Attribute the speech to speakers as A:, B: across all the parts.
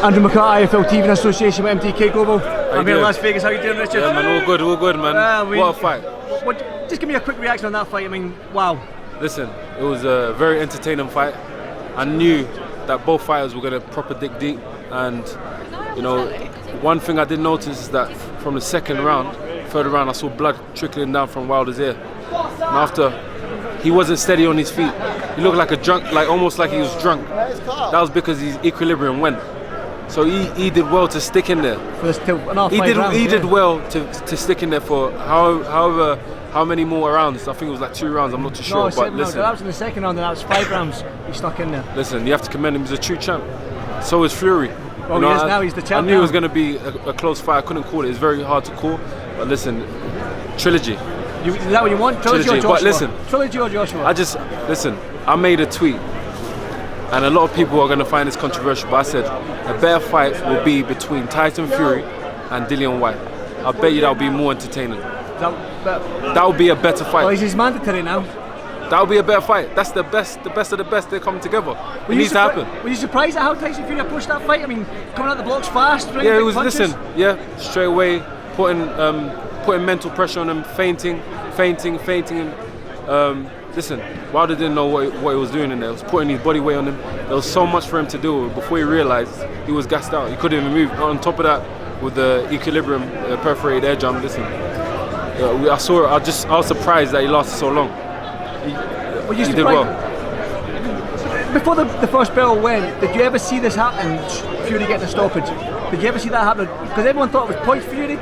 A: Andrew McCART, IFL TV in association with MTK Global. I'm here in Las Vegas. How you doing, Richard?
B: Yeah, man, all good, man. What a fight.
A: Just give me a quick reaction on that fight. I mean, wow.
B: Listen, it was a very entertaining fight. I knew that both fighters were going to proper dig deep, and you know, one thing I did notice is that from the second round, third round, I saw blood trickling down from Wilder's ear. And after, he wasn't steady on his feet. He looked like a drunk, like almost like he was drunk. That was because his equilibrium went. So he did well to stick in there. He did well to stick in there for how many more rounds? I think it was like 2 rounds. I'm not too sure.
A: But listen, that was in the second round, and that was 5 rounds. He stuck in there.
B: Listen, you have to commend him. He's a true champ. So is Fury.
A: Well, he is now. He's the champ.
B: I knew it was going to be a close fight. I couldn't call it. It's very hard to call. But listen, trilogy.
A: Is that what you want? Trilogy or Joshua?
B: But listen,
A: trilogy or Joshua?
B: I made a tweet, and a lot of people are going to find this controversial, but I said a better fight will be between Tyson Fury and Dillian Whyte. I bet you that will be more entertaining. That will be a better fight.
A: Well, he's mandatory now.
B: That will be a better fight. That's the best of the best. They're coming together. It needs to happen.
A: Were you surprised at how Tyson Fury approached that fight? I mean, coming out the blocks fast.
B: Yeah, it was. Punches? Listen, yeah, straight away putting mental pressure on him, fainting. Listen, Wilder didn't know what he was doing in there. He was putting his body weight on him. There was so much for him to do before he realised he was gassed out. He couldn't even move. On top of that, with the equilibrium perforated edge arm, listen, I saw it. I was surprised that he lasted so long. He did well.
A: Before the first bell went, did you ever see this happen? Fury getting a stoppage. Did you ever see that happen? Because everyone thought it was point Fury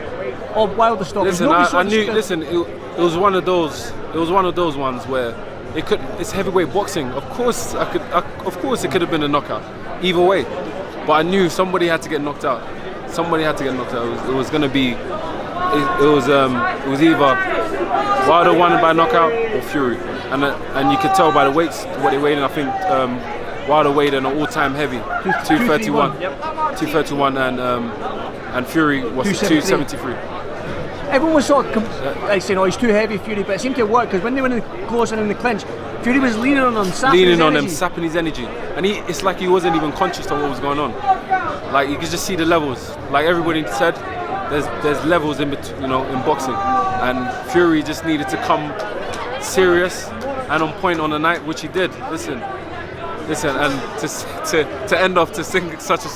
A: or Wilder stoppage.
B: Listen, I knew. Listen, it was one of those. It was one of those ones where it could. It's heavyweight boxing. Of course, of course, it could have been a knockout. Either way, but I knew somebody had to get knocked out. Somebody had to get knocked out. It was going to be. It was either Wilder won by knockout or Fury, and you could tell by the weights what they weighed in. I think Wilder weighed in an all-time heavy, 231, 231, and Fury was 273.
A: Everyone was sort of like saying, "Oh, he's too heavy, Fury," but it seemed to work because when they went in close and in the clinch, Fury was leaning on him,
B: sapping his energy, and it's like he wasn't even conscious of what was going on. Like you could just see the levels. Like everybody said, there's levels in between, you know, in boxing, and Fury just needed to come serious and on point on the night, which he did. Listen, and to end off to sing such a.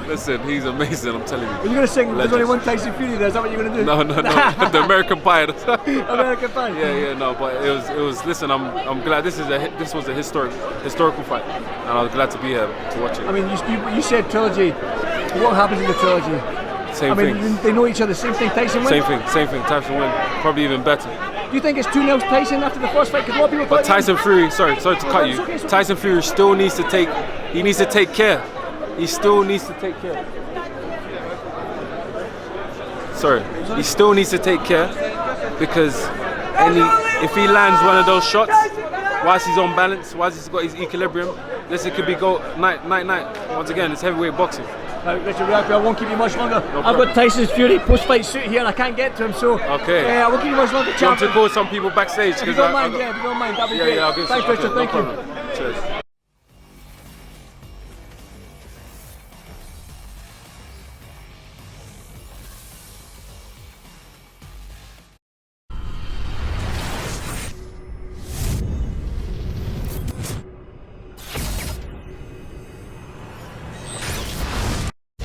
B: Listen, he's amazing, I'm telling you.
A: Are you going to sing There's Only One Tyson Fury there? Is that what you're going to do?
B: No. The American Pie.
A: American Pie?
B: Yeah, no, but it was listen, I'm glad this was a historical fight. And I was glad to be here to watch it.
A: I mean, you said trilogy. What happens in the trilogy?
B: Same thing.
A: They know each other, same thing, Tyson win?
B: Same thing, Tyson win. Probably even better.
A: Do you think it's 2-0 Tyson after the first fight? Because a lot of people
B: but Tyson Fury, sorry to cut you.
A: Okay.
B: Tyson Fury still needs to take care. He still needs to take care. He still needs to take care because if he lands one of those shots, whilst he's on balance, whilst he's got his equilibrium, it could be go night. Once again, it's heavyweight boxing.
A: Richard RIAKPORHE, I won't keep you much longer. I've got Tyson's Fury post-fight suit here and I can't get to him, so
B: okay.
A: I won't keep you much longer.
B: Do you want to call some people backstage?
A: If you don't mind, that'd be great.
B: I'll give
A: Thanks, Richard, thank you.
B: Cheers.